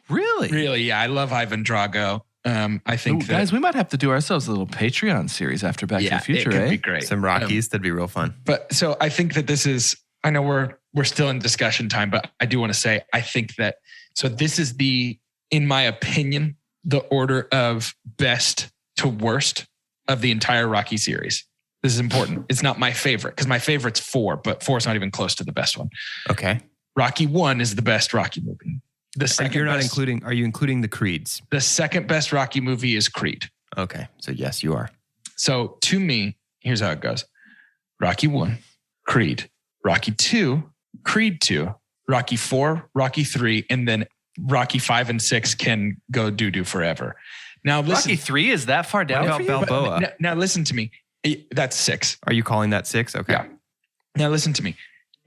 Really?
Really, yeah. I love Ivan Drago. I think
guys, we might have to do ourselves a little Patreon series after Back to the Future,
it could be great.
Some Rockies, that'd be real fun.
But so I think that this is, I know we're still in discussion time, but I do want to say, I think that, so this is in my opinion, the order of best to worst of the entire Rocky series. This is important. It's not my favorite because my favorite's 4, but 4 is not even close to the best one.
Okay.
Rocky 1 is the best Rocky movie.
Are you including the Creeds?
The second best Rocky movie is Creed.
Okay. So yes, you are.
So to me, here's how it goes. Rocky 1, Creed. Rocky 2, Creed 2. Rocky 4, Rocky 3, and then Rocky 5 and 6 can go doo-doo forever. Now listen.
Rocky 3 is that far down
What
for
about
you?
Balboa?
Now listen to me. That's 6.
Are you calling that 6? Okay.
Yeah. Now listen to me.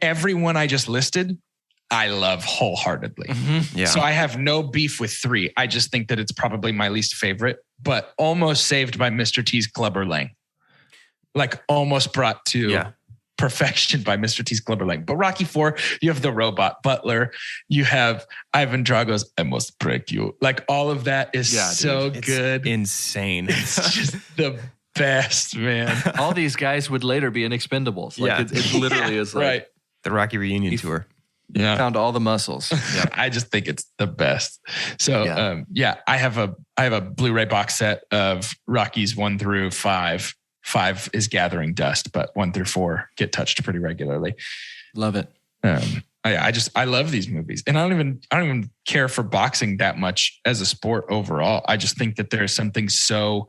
Everyone I just listed, I love wholeheartedly.
Mm-hmm. Yeah.
So I have no beef with 3. I just think that it's probably my least favorite, but almost saved by Mr. T's Clubber Lang. Like almost brought to perfection by Mr. T's Clubber Lang. But Rocky 4, you have the robot butler. You have Ivan Drago's I must break you. Like all of that is so good.
Insane.
It's just the best, man.
All these guys would later be in Expendables. Like it literally is like
right.
The Rocky reunion tour.
Yeah.
Found all the muscles.
I just think it's the best. So I have a Blu-ray box set of Rockies 1 through 5. 5 is gathering dust, but 1 through 4 get touched pretty regularly.
Love it.
I love these movies, and I don't even care for boxing that much as a sport overall. I just think that there's something so,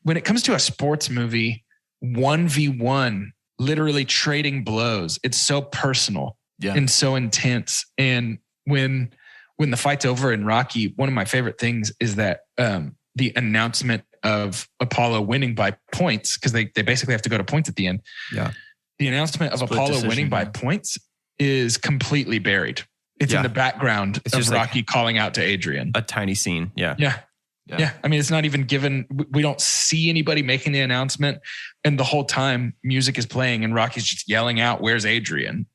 when it comes to a sports movie, 1v1, literally trading blows. It's so personal and so intense. And when the fight's over in Rocky, one of my favorite things is that the announcement of Apollo winning by points, because they basically have to go to points at the end. Yeah. The announcement of Apollo winning by points is completely buried. It's in the background
It's
of
just
Rocky calling out to Adrian.
A tiny scene. Yeah.
Yeah. I mean, it's not even given. We don't see anybody making the announcement. And the whole time music is playing and Rocky's just yelling out, "Where's Adrian?"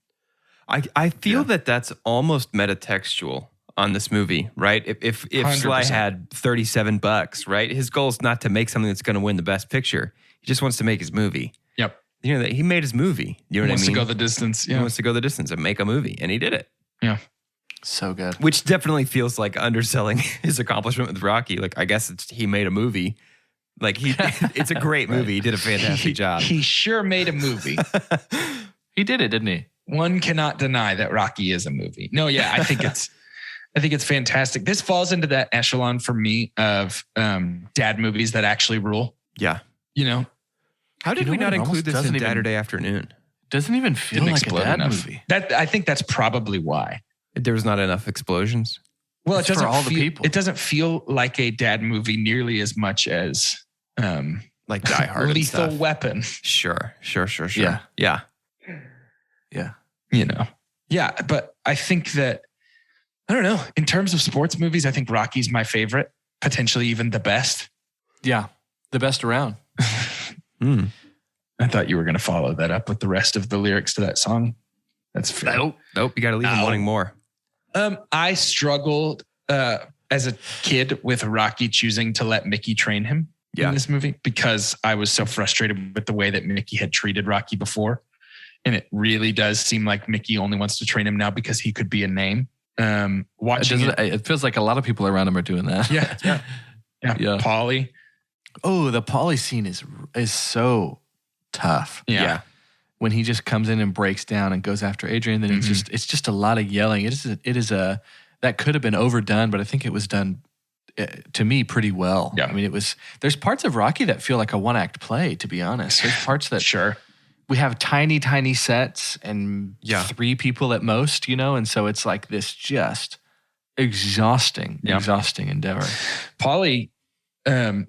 I feel that that's almost metatextual on this movie, right? If Sly
100%.
had $37, right? His goal is not to make something that's going to win the best picture. He just wants to make his movie.
Yep.
You know, he made his movie. You know what I mean?
Wants to go the distance.
He
Yeah.
wants to go the distance and make a movie. And he did it.
Yeah.
So good.
Which definitely feels like underselling his accomplishment with Rocky. Like, I guess he made a movie. Like, it's a great movie. He did a fantastic job.
He sure made a movie.
He did it, didn't he?
One cannot deny that Rocky is a movie. No, yeah, I think it's fantastic. This falls into that echelon for me of dad movies that actually rule.
Yeah.
You know,
How did we not include this in Saturday afternoon?
Doesn't even feel like a dad movie.
I think that's probably why.
There was not enough explosions.
Well,
It's for all the people.
It doesn't feel like a dad movie nearly as much as
Like Die Hard and
Lethal
stuff.
Weapon.
Sure.
Yeah.
Yeah.
Yeah.
You know, yeah, but I think that I don't know. In terms of sports movies, I think Rocky's my favorite, potentially even the best.
Yeah. The best around.
I thought you were going to follow that up with the rest of the lyrics to that song. That's fair.
Nope. You got to leave him wanting more.
I struggled as a kid with Rocky choosing to let Mickey train him in this movie because I was so frustrated with the way that Mickey had treated Rocky before. And it really does seem like Mickey only wants to train him now because he could be a name.
It feels like a lot of people around him are doing that.
Yeah. Paulie.
Oh, the Paulie scene is so tough.
Yeah.
When he just comes in and breaks down and goes after Adrian, then it's just a lot of yelling. That could have been overdone, but I think it was done to me pretty well.
Yeah.
I mean, there's parts of Rocky that feel like a one-act play, to be honest. There's parts that we have tiny, tiny sets and 3 people at most, and so it's like this just exhausting endeavor.
Paulie,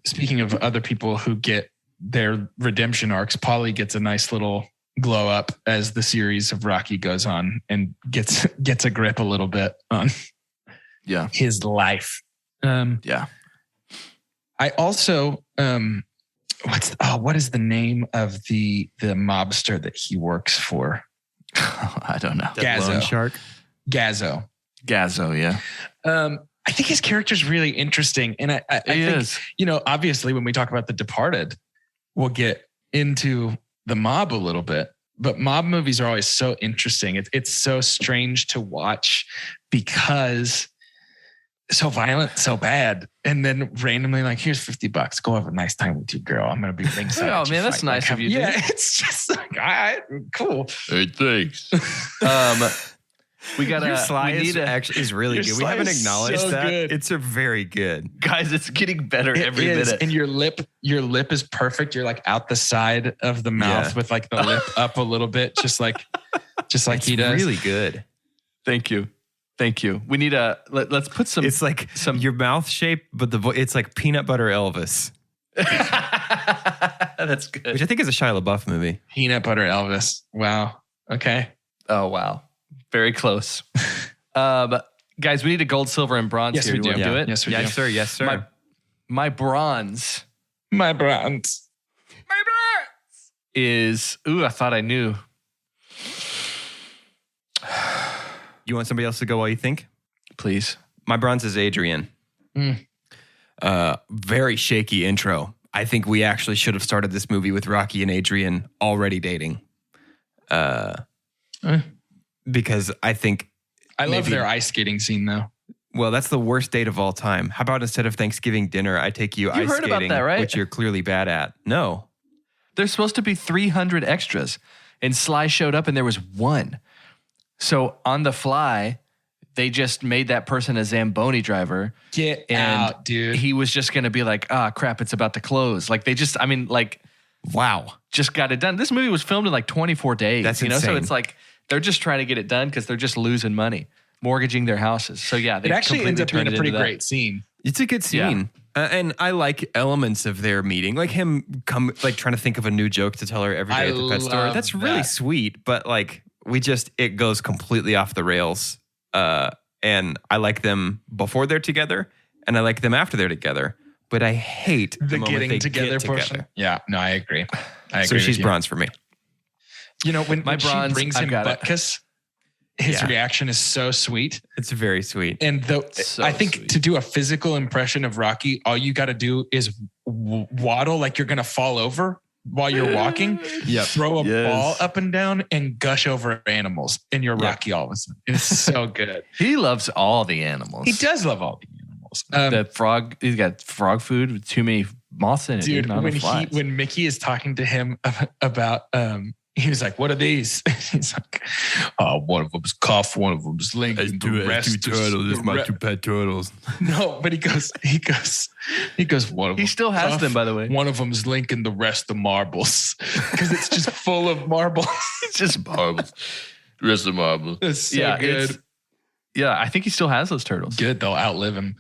speaking of other people who get their redemption arcs, Paulie gets a nice little glow up as the series of Rocky goes on and gets a grip a little bit on his life. I also what is the name of the mobster that he works for?
I don't know.
Gazzo.
Shark.
Gazzo,
yeah.
I think his character's really interesting. And I think, obviously when we talk about The Departed, we'll get into the mob a little bit, but mob movies are always so interesting. It's so strange to watch because so violent, so bad. And then randomly like, here's $50. Go have a nice time with your girl. I'm going to be ringside.
Oh man, that's nice of you.
Yeah. It's just like, all right, cool.
Hey, thanks. We got
Your Sly is really good. We haven't acknowledged that.
Good.
It's a very good.
Guys, it's getting better every minute.
And your lip is perfect. You're like out the side of the mouth with like the lip up a little bit, just like he does.
Really good.
Thank you. We need let's put some.
It's like your mouth shape, but it's like Peanut Butter Elvis.
That's good.
Which I think is a Shia LaBeouf movie.
Peanut Butter Elvis. Wow. Okay.
Oh wow. Very close. Guys, we need a gold, silver, and bronze
Yes,
here.
we
Do you
do.
want to do it?
Yes, we do.
Yes, sir. Yes, sir.
My bronze
My bronze.
is I thought I knew.
You want somebody else to go while you think?
Please.
My bronze is Adrian. Very shaky intro. I think we actually should have started this movie with Rocky and Adrian already dating. Because I think
I love their ice skating scene though.
Well, that's the worst date of all time. How about instead of Thanksgiving dinner, I take you ice
heard
skating,
about that, right?
which you're clearly bad at. No.
There's supposed to be 300 extras, and Sly showed up and there was 1. So on the fly, they just made that person a Zamboni driver.
Get out, dude.
He was just going to be like, crap, it's about to close. Like
Wow.
Just got it done. This movie was filmed in like 24 days.
That's
So
insane.
it's like they're just trying to get it done because they're just losing money, mortging their houses. So yeah, they
it actually ends up being a
completely
pretty
turned it into
great scene.
It's a good scene. And I like elements of their meeting, like him trying to think of a new joke to tell her every day at the pet store. That's really sweet, but like it goes completely off the rails and I like them before they're together, and I like them after they're together. But I hate the moment
getting
they
together
get
portion.
together.
Yeah, no, I agree.
So she's bronze for me.
You know, when
bronze,
she brings
I've
him
got
butt
it.
kiss, his
Yeah.
reaction is so sweet.
It's very sweet.
And
So
I think
sweet.
to do a physical impression of Rocky, all you got to do is waddle like you're going to fall over while you're walking.
Yep.
Throw a
Yes.
ball up and down and gush over animals, and you're
Yep.
Rocky all of a sudden. It's so good.
He loves all the animals.
He does love all the animals.
The frog, he's got frog food with too many moths in it.
Dude,
not enough flies.
when Mickey is talking to him about he was like, "What are these?" He's like, one of them's Cuff, one of them's Lincoln, the rest is
two pet turtles.
No, but he goes, one of them.
He still has
Cuff,
them, by the way.
One of them's Lincoln, the rest the marbles, because it's just full of marbles.
It's just marbles. The rest of the marbles.
It's so good.
Yeah, I think he still has those turtles.
Good, they'll outlive him.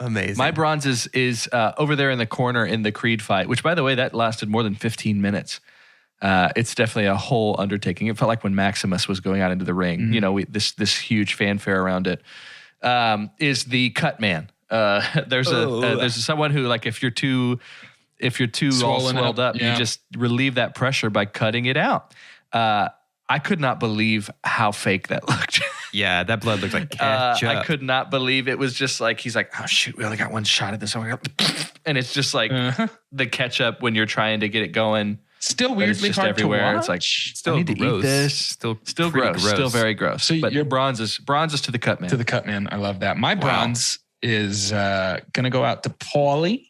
Amazing.
My bronze is over there in the corner in the Creed fight, which, by the way, that lasted more than 15 minutes. It's definitely a whole undertaking. It felt like when Maximus was going out into the ring.
Mm-hmm.
You know, this huge fanfare around it. Is the cut man. There's someone who, like, if you're too all
Swollen
swelled up,
yeah.
you just relieve that pressure by cutting it out. I could not believe how fake that looked.
Yeah, that blood looked like ketchup.
I could not believe it was just like, he's like, oh shoot, we only got one shot at this. And it's just like the ketchup when you're trying to get it going.
Still
but it's
weirdly
just
hard
everywhere.
to watch.
It's like,
Still
I need to
gross.
eat this.
Still
Still
pretty
gross. Still very gross.
So
but
your
bronze is to the cut man.
To the cut man. I love that. My bronze is gonna go out to Paulie.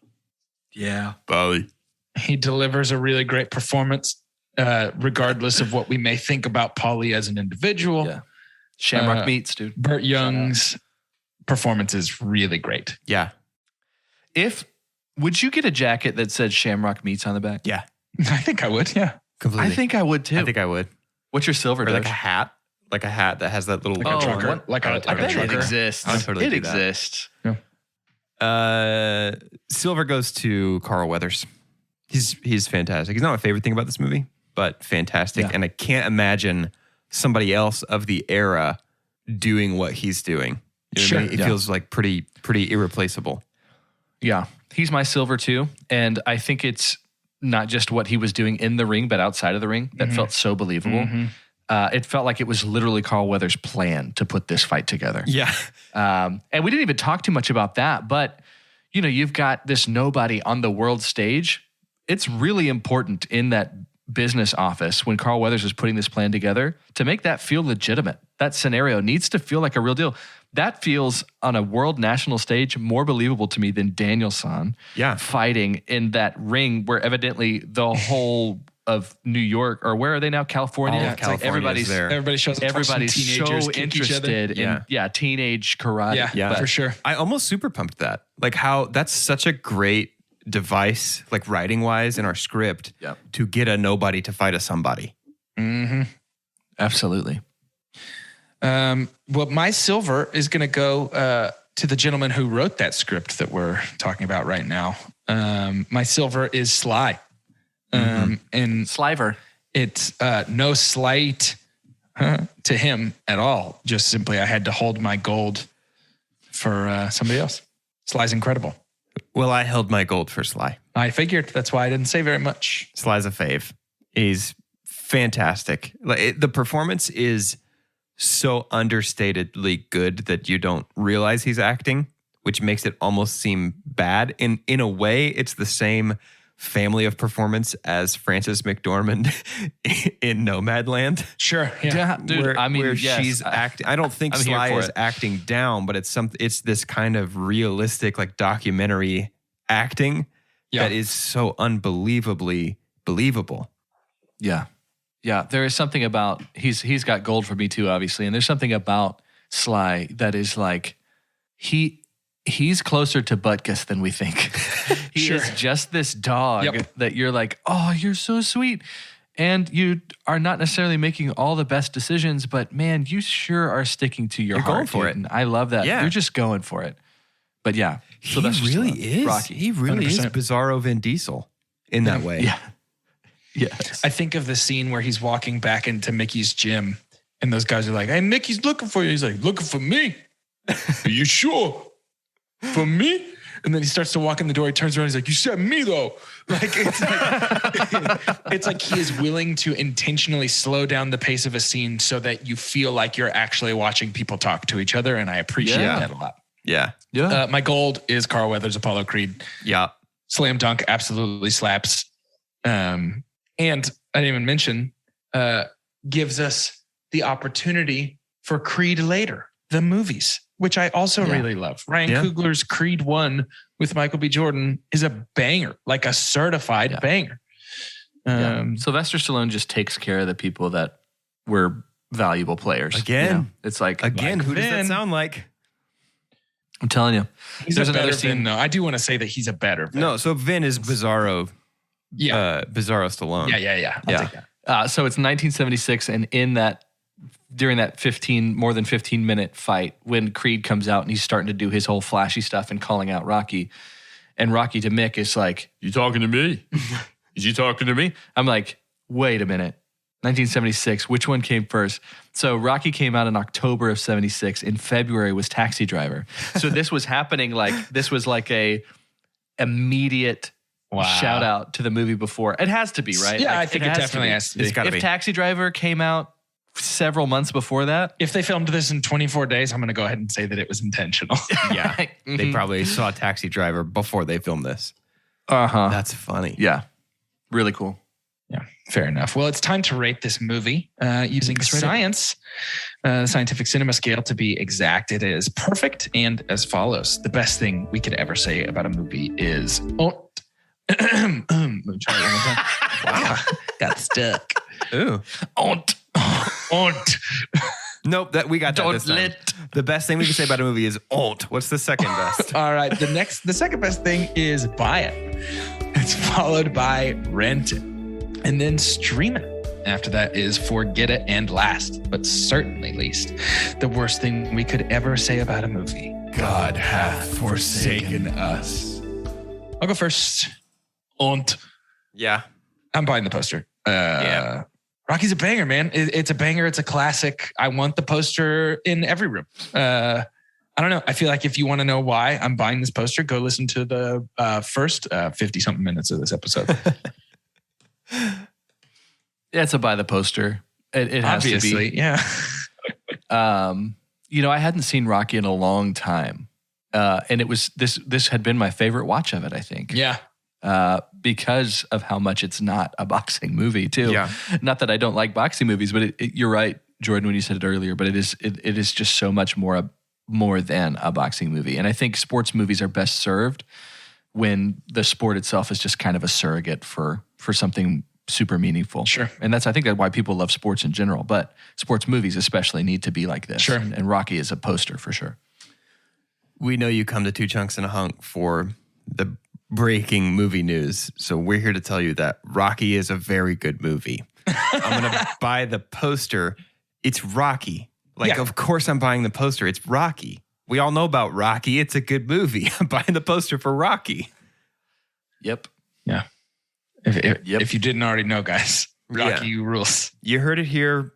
Yeah.
Bali.
He delivers a really great performance, regardless of what we may think about Paulie as an individual.
Yeah. Shamrock meats, dude.
Burt Young's performance is really great.
Yeah.
Would you get a jacket that said Shamrock meats on the back?
Yeah.
I think I would. Yeah.
Completely.
I think I would too.
I think I would.
What's your silver?
Or like
Doge?
a hat. Like a hat that has that little
Like a trucker. Like a
I bet it
trucker.
exists.
I'll totally
it
do that.
exists.
Silver goes to Carl Weathers. He's fantastic. He's not my favorite thing about this movie, but fantastic.
Yeah.
And I can't imagine somebody else of the era doing what he's doing. You know what I mean? It feels like pretty irreplaceable.
Yeah. He's my silver too. And I think it's not just what he was doing in the ring, but outside of the ring that felt so believable. It felt like it was literally Carl Weathers' plan to put this fight together.
Yeah.
And we didn't even talk too much about that, but you know, you've got this nobody on the world stage. It's really important in that business office when Carl Weathers is putting this plan together to make that feel legitimate. That scenario needs to feel like a real deal. That feels on a world national stage more believable to me than Danielson fighting in that ring where evidently the whole of New York, or where are they now? California.
All of California
everybody's
is there.
Everybody shows up.
Everybody's
teenagers
so
kick each other.
interested in teenage karate.
Yeah, for sure.
I almost super pumped that. Like how that's such a great device, like writing wise in our script to get a nobody to fight a somebody.
Mm-hmm.
Absolutely.
Well, my silver is going to go to the gentleman who wrote that script that we're talking about right now. My silver is Sly. And
Sliver.
It's no slight to him at all. Just simply, I had to hold my gold for somebody else. Sly's incredible.
Well, I held my gold for Sly.
I figured. That's why I didn't say very much.
Sly's a fave. He's fantastic. Like the performance is so understatedly good that you don't realize he's acting, which makes it almost seem bad. In a way, it's the same family of performance as Frances McDormand in Nomadland.
Sure.
Yeah, dude.
Where she's acting. I don't think
I'm
Sly
here for
is
it.
acting down, but it's this kind of realistic, like documentary acting that is so unbelievably believable.
Yeah. Yeah. There is something about he's got gold for me too, obviously. And there's something about Sly that is like he's closer to Butkus than we think. He is just this dog that you're like, oh, you're so sweet. And you are not necessarily making all the best decisions, but man, you sure are sticking to your
You're
heart.
going for
dude.
it.
And I love that.
Yeah.
You're just going for it. But yeah.
He really is.
Rocky.
He really
100%.
is Bizarro Vin Diesel in that way.
Yeah. Yes.
I think of the scene where he's walking back into Mickey's gym And those guys are like, hey, Nick, he's looking for you. He's like, looking for me? Are you sure? For me? And then he starts to walk in the door. He turns around. He's like, you said me, though. Like, it's like he is willing to intentionally slow down the pace of a scene so that you feel like you're actually watching people talk to each other. And I appreciate that a lot.
Yeah.
My gold is Carl Weathers' Apollo Creed.
Yeah.
Slam dunk absolutely slaps. And I didn't even mention, gives us the opportunity for Creed later, the movies, which I also really love. Ryan Coogler's Creed 1 with Michael B. Jordan is a banger, like a certified banger.
Sylvester Stallone just takes care of the people that were valuable players.
Again.
It's like,
Again, who does that sound like?
I'm telling you.
There's another scene, though. I do want to say that he's a better Vin.
No, so Vin is Bizarro. Yeah. Bizarro Stallone.
Yeah. I'll take that.
So it's 1976, and during that more than 15-minute fight, when Creed comes out and he's starting to do his whole flashy stuff and calling out Rocky, and Rocky to Mick is like, "You talking to me? Is you talking to me?" I'm like, wait a minute. 1976, which one came first? So Rocky came out in October of 76. In February was Taxi Driver. So this was happening this was like a immediate shout out to the movie before. It has to be, right?
Yeah, I think it definitely has to be.
If Taxi Driver came out several months before that.
If they filmed this in 24 days, I'm going to go ahead and say that it was intentional.
Yeah. They probably saw Taxi Driver before they filmed this.
Uh-huh.
That's funny.
Yeah. Really cool.
Yeah, fair enough. Well, it's time to rate this movie using science, scientific cinema scale to be exact. It is perfect and as follows. The best thing we could ever say about a movie is... Let me try it one more time. Wow, got stuck.
Ooh. Nope, we got that this time. The best thing we can say about a movie is What's the second best?
All right, the second best thing is buy it. It's followed by rent it. And then stream it. After that is forget it. And last, but certainly least, the worst thing we could ever say about a movie. God hath forsaken us. I'll go first.
Yeah.
I'm buying the poster. Rocky's a banger, man. It's a banger. It's a classic. I want the poster in every room. I don't know. I feel like if you want to know why I'm buying this poster, go listen to the first 50-something minutes of this episode.
Yeah, it's a buy the poster. It has
Obviously,
to be.
Yeah.
I hadn't seen Rocky in a long time. And it was this had been my favorite watch of it, I think.
Yeah.
Because of how much it's not a boxing movie too.
Yeah.
Not that I don't like boxing movies, but you're right, Jordan, when you said it earlier, but it is just so much more than a boxing movie. And I think sports movies are best served when the sport itself is just kind of a surrogate for something super meaningful.
Sure.
And I think that's why people love sports in general, but sports movies especially need to be like this.
Sure.
And Rocky is a poster for sure.
We know you come to Two Chunks and a Hunk for the breaking movie news. So we're here to tell you that Rocky is a very good movie. I'm going to buy the poster. It's Rocky. Of course I'm buying the poster. It's Rocky. We all know about Rocky. It's a good movie. I'm buying the poster for Rocky.
Yep.
Yeah. If you didn't already know, guys, Rocky rules.
You heard it here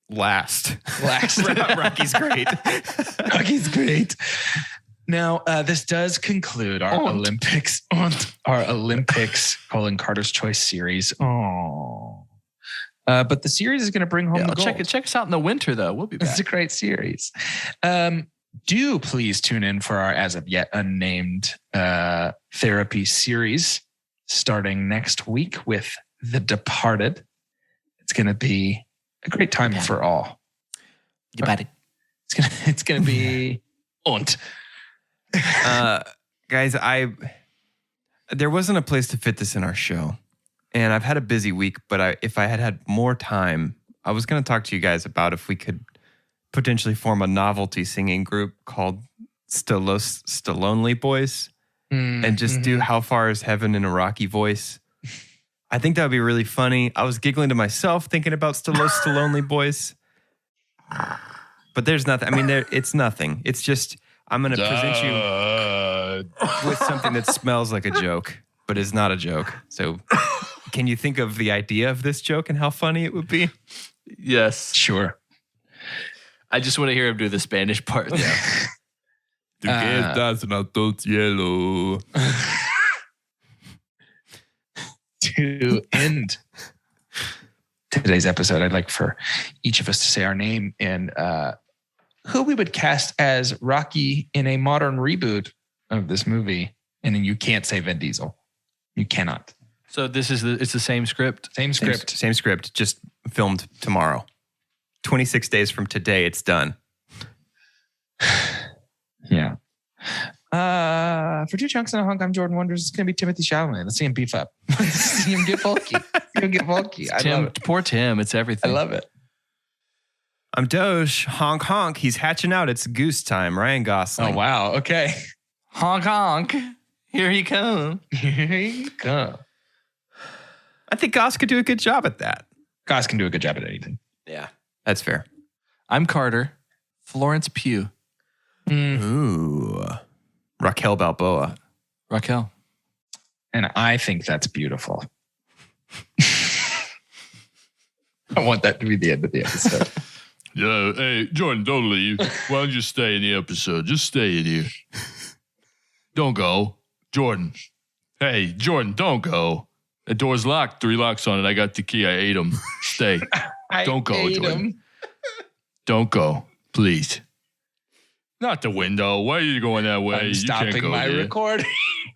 last. Rocky's great.
Rocky's great. Now, this does conclude our Olympics, Carter's Choice series. But the series is going to bring home the gold.
Check us out in the winter, though. We'll be back.
It's a great series. Do please tune in for our as of yet unnamed therapy series starting next week with The Departed. It's going to be a great time for all.
Departed.
It's going to be
guys, there wasn't a place to fit this in our show. And I've had a busy week, but if I had more time, I was going to talk to you guys about if we could potentially form a novelty singing group called Stallone Boys and just do How Far Is Heaven in a Rocky voice. I think that would be really funny. I was giggling to myself thinking about Stallone Boys. But there's nothing. I mean, it's nothing. It's just, I'm going to present you with something that smells like a joke, but is not a joke. So can you think of the idea of this joke and how funny it would be?
Yes.
Sure.
I just want to hear him do the Spanish part. Yeah.
Tu que estás en alto cielo.
To end today's episode, I'd like for each of us to say our name and who we would cast as Rocky in a modern reboot of this movie. And then you can't say Vin Diesel. You cannot.
So it's the same script?
Same script,
just filmed tomorrow. 26 days from today, it's done.
Yeah. For 2 Chunks and a Hunk, I'm Jordan Wonders. It's going to be Timothy Chalamet. Let's see him beef up. Let's see him get bulky. I love it.
Poor Tim. It's everything.
I love it.
I'm Doge. Honk, honk. He's hatching out. It's goose time. Ryan Gosling.
Oh, wow. Okay.
Honk, honk. Here he comes.
Here he comes.
I think Goss could do a good job at that.
Goss can do a good job at anything.
Yeah, that's fair.
I'm Carter. Florence Pugh.
Ooh. Raquel Balboa.
Raquel.
And I think that's beautiful. I want that to be the end of the episode.
Yeah, hey, Jordan, don't leave. Why don't you stay in the episode? Just stay in here. Don't go. Jordan. Hey, Jordan, don't go. The door's locked. 3 locks on it. I got the key. I ate them. Stay. Don't go, Jordan. Don't go. Please. Not the window. Why are you going that way?
I'm stopping my recording.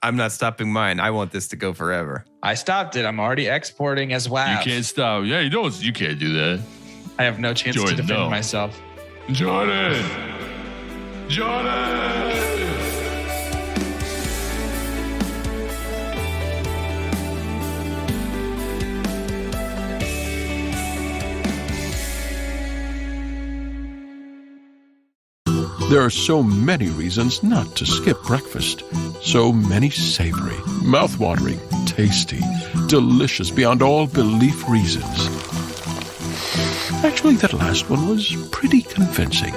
I'm not stopping mine. I want this to go forever.
I stopped it. I'm already exporting as WAV.
You can't stop. Yeah, you can't do that.
I have no chance to defend myself.
Jordan!
There are so many reasons not to skip breakfast. So many savory, mouth-watering, tasty, delicious beyond all belief reasons. Actually, that last one was pretty convincing.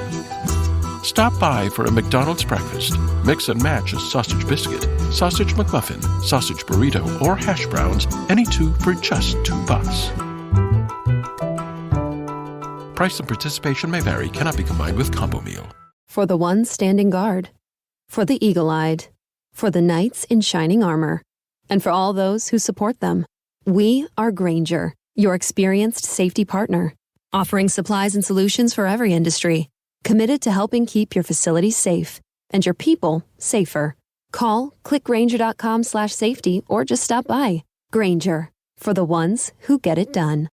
Stop by for a McDonald's breakfast. Mix and match a sausage biscuit, sausage McMuffin, sausage burrito, or hash browns, any 2 for just $2. Price and participation may vary, cannot be combined with combo meal.
For the ones standing guard, for the eagle-eyed, for the knights in shining armor, and for all those who support them. We are Grainger, your experienced safety partner, offering supplies and solutions for every industry, committed to helping keep your facilities safe and your people safer. Call, click Grainger.com/safety, or just stop by. Grainger, for the ones who get it done.